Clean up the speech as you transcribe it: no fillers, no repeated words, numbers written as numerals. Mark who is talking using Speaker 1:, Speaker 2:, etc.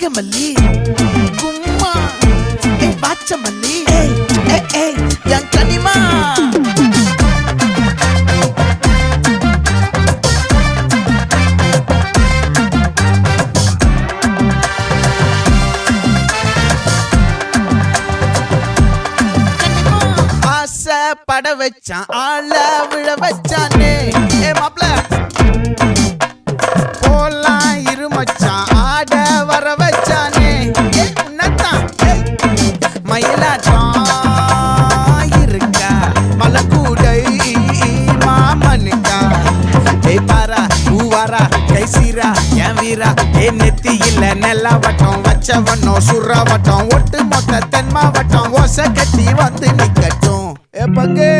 Speaker 1: நாகமல்லி கும்மா பாச்சமல்லி என் கனிமா பட வச்சான் ஆள விழ வச்சானே மாப்ள போலாம் இருமச்சான் ஆட வர வச்சானே உன்னத்தான் மயிலாட்டம் இருக்கா மலக்கூடை மாமனுக்கா பாரா பூவாரா கைசீரா என் வீரா நெத்தி இல்ல நெல்லாவட்டம் வச்சவட்டம் சுறாவட்டம் ஒட்டு மொத்த தென் மாவட்டம் ஓசை கட்டி வந்து நிக்கட்டும் பங்கே